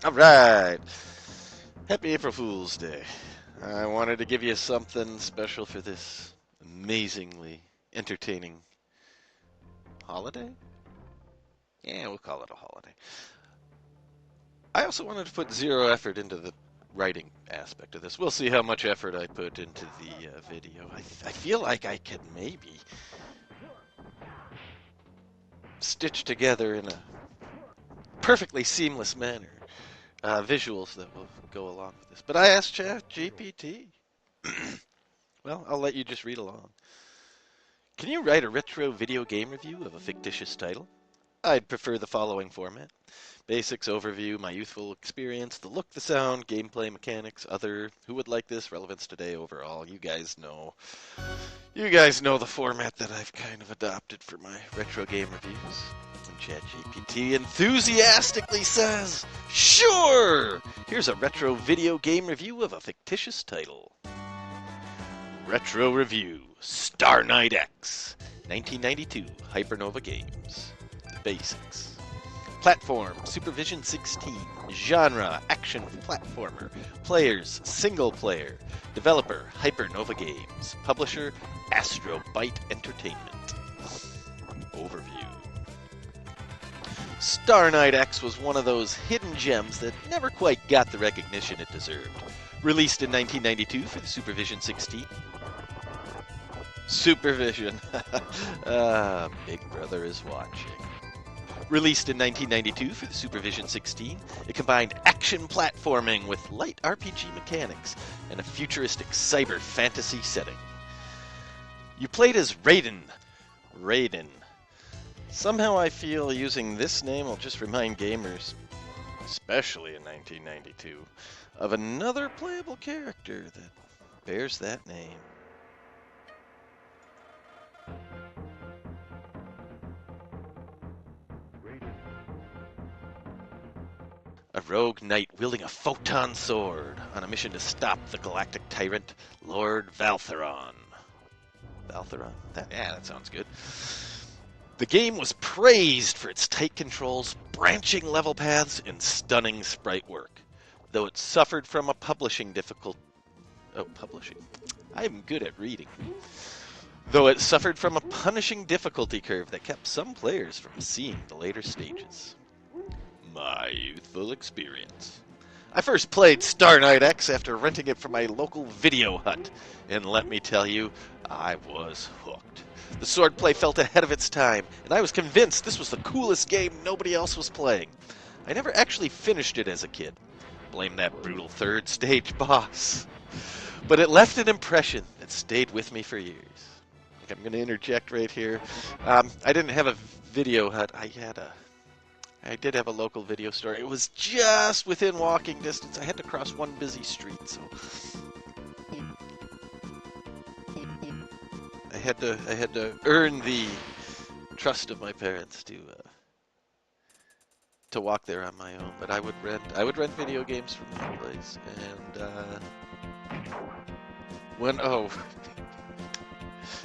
All right. Happy April Fool's Day. I wanted to give you something special for this amazingly entertaining holiday. Yeah, we'll call it a holiday. I also wanted to put zero effort into the writing aspect of this. We'll see how much effort I put into the video. I feel like I can maybe stitch together in a perfectly seamless manner visuals that will go along with this. But I asked ChatGPT. Well, I'll let you just read along. Can you write a retro video game review of a fictitious title? I'd prefer the following format. Basics, overview, my youthful experience, the look, the sound, gameplay, mechanics, other, who would like this, relevance today, overall. You guys know the format that I've kind of adopted for my retro game reviews. And ChatGPT enthusiastically says, sure! Here's a retro video game review of a fictitious title. Retro Review, Star Knight X, 1992, Hypernova Games. The basics. Platform, SuperVision 16. Genre, action platformer. Players, single player. Developer, Hypernova Games. Publisher, Astrobyte Entertainment. Overview. Star Knight X was one of those hidden gems that never quite got the recognition it deserved. Released in 1992 for the SuperVision 16. SuperVision. Big Brother is watching. Released in 1992 for the SuperVision 16, it combined action platforming with light RPG mechanics and a futuristic cyber fantasy setting. You played as Raiden. Somehow I feel using this name will just remind gamers, especially in 1992, of another playable character that bears that name. A rogue knight wielding a photon sword on a mission to stop the galactic tyrant, Lord Valtheron. Valtheron? That sounds good. The game was praised for its tight controls, branching level paths, and stunning sprite work, though it suffered from a publishing. I'm good at reading. Though it suffered from a punishing difficulty curve that kept some players from seeing the later stages. My youthful experience. I first played Star Knight X after renting it from my local video hut, and let me tell you, I was hooked. The swordplay felt ahead of its time, and I was convinced this was the coolest game nobody else was playing. I never actually finished it as a kid. Blame that brutal third stage boss. But it left an impression that stayed with me for years. I'm going to interject right here. I didn't have a video hut. I did have a local video store. It was just within walking distance. I had to cross one busy street, so I had to earn the trust of my parents to walk there on my own. But I would rent video games from that place, and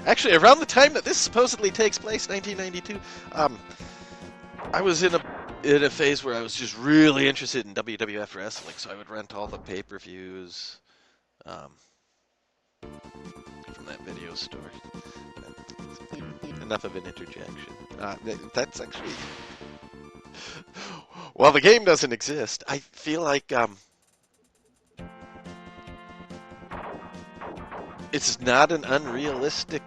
actually around the time that this supposedly takes place, 1992, I was in a phase where I was just really interested in WWF wrestling, so I would rent all the pay-per-views from that video store. Enough of an interjection. That's actually... While the game doesn't exist, I feel like it's not an unrealistic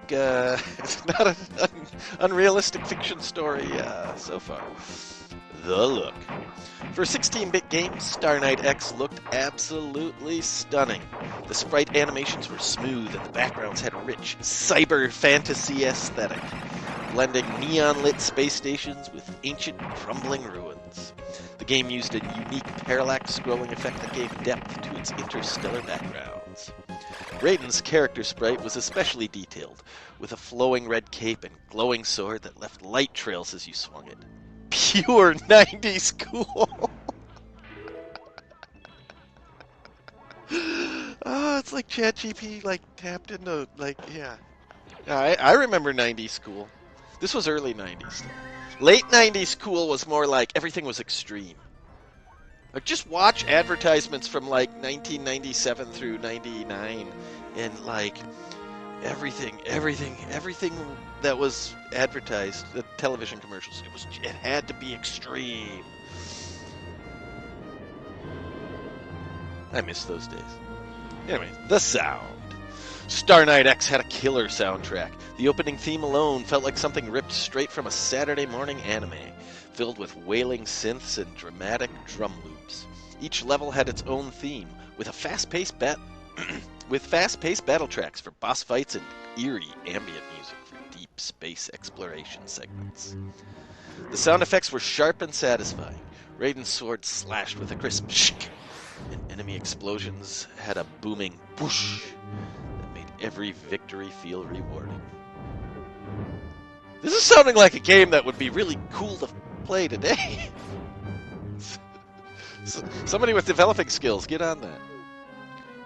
unrealistic fiction story so far. The look. For a 16-bit game, Star Knight X looked absolutely stunning. The sprite animations were smooth and the backgrounds had a rich cyber fantasy aesthetic, blending neon-lit space stations with ancient crumbling ruins. The game used a unique parallax scrolling effect that gave depth to its interstellar backgrounds. Raiden's character sprite was especially detailed, with a flowing red cape and glowing sword that left light trails as you swung it. Pure 90s cool. Oh, it's like ChatGPT tapped into yeah. I remember 90s cool. This was early 90s. Late 90s cool was more like everything was extreme. Or just watch advertisements from like 1997 through 99, and like everything that was advertised, the television commercials, it had to be extreme. I miss those days. Anyway, the sound. Star Knight X had a killer soundtrack. The opening theme alone felt like something ripped straight from a Saturday morning anime, filled with wailing synths and dramatic drum loops. Each level had its own theme, with fast-paced battle tracks for boss fights and eerie ambient music for deep space exploration segments. The sound effects were sharp and satisfying. Raiden's sword slashed with a crisp shk, and enemy explosions had a booming whoosh that made every victory feel rewarding. This is sounding like a game that would be really cool to play today. Somebody with developing skills, get on that.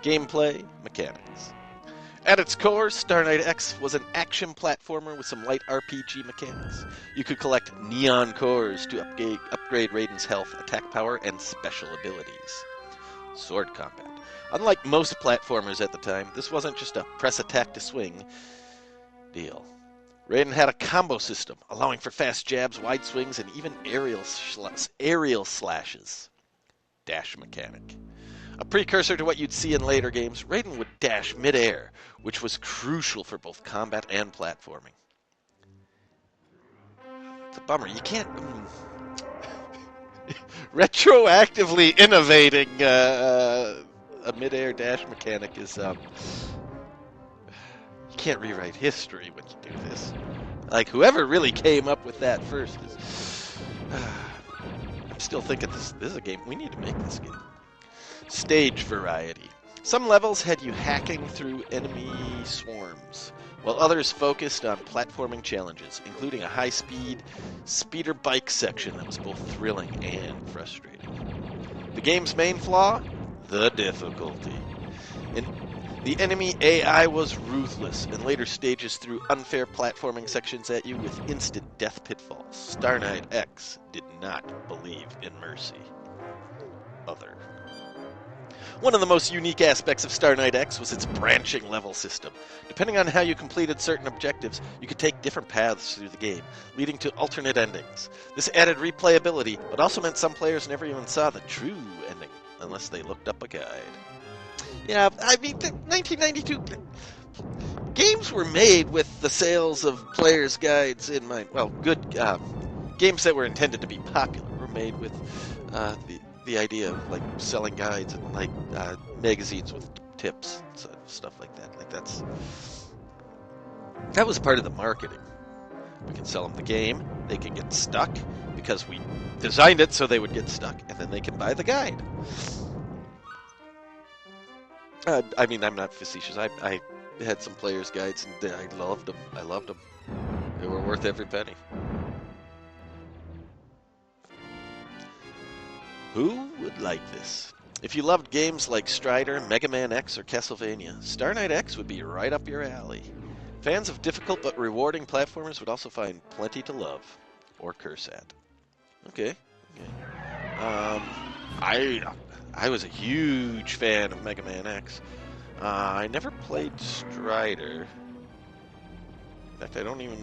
Gameplay, mechanics. At its core, Star Knight X was an action platformer with some light RPG mechanics. You could collect neon cores to upgrade Raiden's health, attack power, and special abilities. Sword combat. Unlike most platformers at the time, this wasn't just a press attack to swing deal. Raiden had a combo system, allowing for fast jabs, wide swings, and even aerial slashes. Dash mechanic. A precursor to what you'd see in later games, Raiden would dash mid-air, which was crucial for both combat and platforming. It's a bummer. You can't... retroactively innovating a mid-air dash mechanic is... you can't rewrite history when you do this. Like, whoever really came up with that first is... I'm still thinking this is a game. We need to make this game. Stage variety. Some levels had you hacking through enemy swarms, while others focused on platforming challenges, including a high-speed speeder bike section that was both thrilling and frustrating. The game's main flaw? The difficulty. The enemy AI was ruthless, and later stages threw unfair platforming sections at you with instant death pitfalls. Star Knight X did not believe in mercy. Other. One of the most unique aspects of Star Knight X was its branching level system. Depending on how you completed certain objectives, you could take different paths through the game, leading to alternate endings. This added replayability, but also meant some players never even saw the true ending, unless they looked up a guide. Yeah, I mean, 1992 games were made with the sales of players' guides in mind. Well, good games that were intended to be popular were made with the idea of like selling guides and like magazines with tips and stuff like that. Like that was part of the marketing. We can sell them the game. They can get stuck because we designed it so they would get stuck, and then they can buy the guide. I mean, I'm not facetious. I had some players' guides, and I loved them. They were worth every penny. Who would like this? If you loved games like Strider, Mega Man X, or Castlevania, Star Knight X would be right up your alley. Fans of difficult but rewarding platformers would also find plenty to love, or curse at. Okay. I was a huge fan of Mega Man X. I never played Strider. In fact, I don't even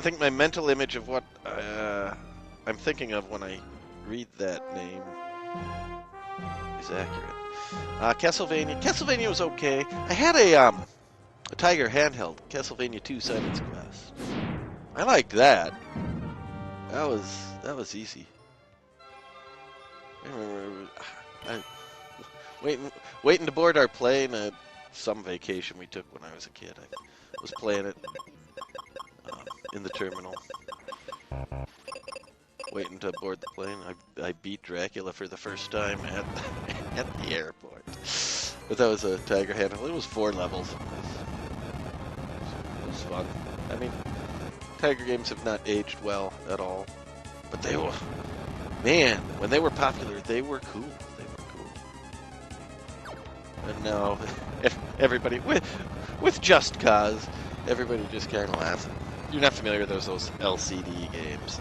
think my mental image of what I'm thinking of when I read that name is accurate. Castlevania was okay. I had a Tiger handheld, Castlevania 2 Simon's Quest. I liked that. That was easy. I remember waiting to board our plane at some vacation we took when I was a kid. I was playing it in the terminal, waiting to board the plane. I beat Dracula for the first time at the airport. But that was a Tiger handle. It was 4 levels. It was fun. I mean, Tiger games have not aged well at all, but they were. Man, when they were popular, they were cool. And now, everybody, with just cause, everybody just kind of laughs. You're not familiar with those LCD games.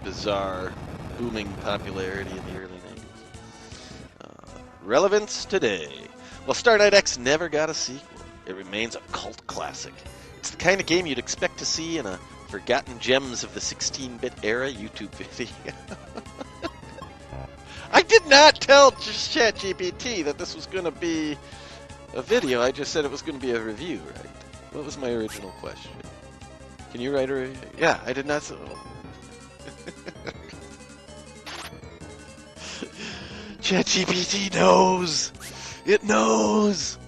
bizarre, booming popularity in the early 90s. Relevance today. Well, Star Knight X never got a sequel. It remains a cult classic. It's the kind of game you'd expect to see in a Forgotten Gems of the 16-bit era YouTube video. I did not tell ChatGPT that this was going to be a video. I just said it was going to be a review, right? What was my original question? Can you write a review? Yeah, I did not say... ChatGPT knows! It knows!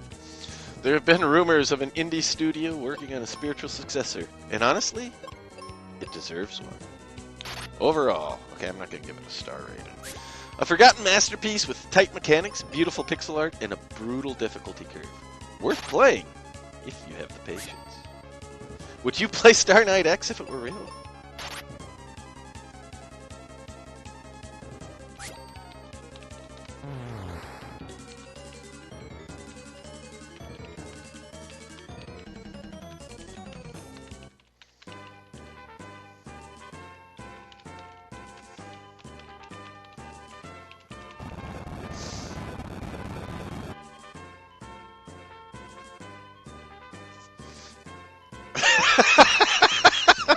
There have been rumors of an indie studio working on a spiritual successor, and honestly, it deserves one. Overall, okay, I'm not going to give it a star rating. A forgotten masterpiece with tight mechanics, beautiful pixel art, and a brutal difficulty curve. Worth playing, if you have the patience. Would you play Star Knight X if it were real?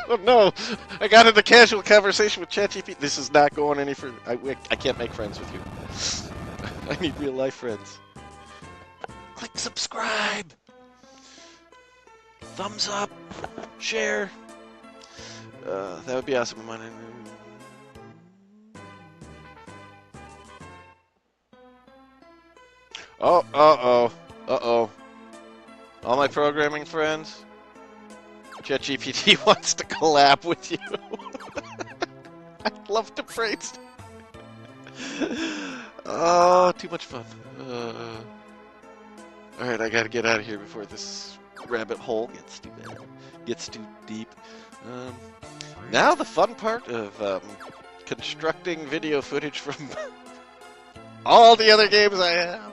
Oh no! I got into casual conversation with ChatGPT. This is not going any further. I can't make friends with you. I need real life friends. Click subscribe. Thumbs up. Share. That would be awesome. Oh, uh-oh. All my programming friends. ChatGPT wants to collab with you. I'd love to praise. Oh, too much fun. Alright, I gotta get out of here before this rabbit hole gets too bad. Gets too deep. Now the fun part of constructing video footage from all the other games I have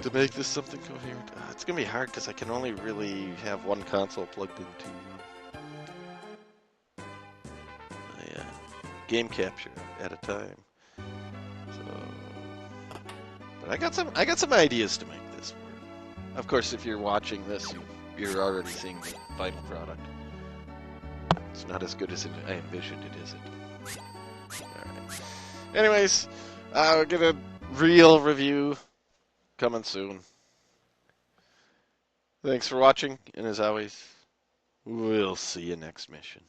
to make this something coherent. It's gonna be hard because I can only really have one console plugged into game capture at a time. So, but I got some ideas to make this work. Of course, if you're watching this, you're already seeing the final product. It's not as good as I envisioned it, is it? Alright. Anyways, I'll get a real review coming soon. Thanks for watching, and as always, we'll see you next mission.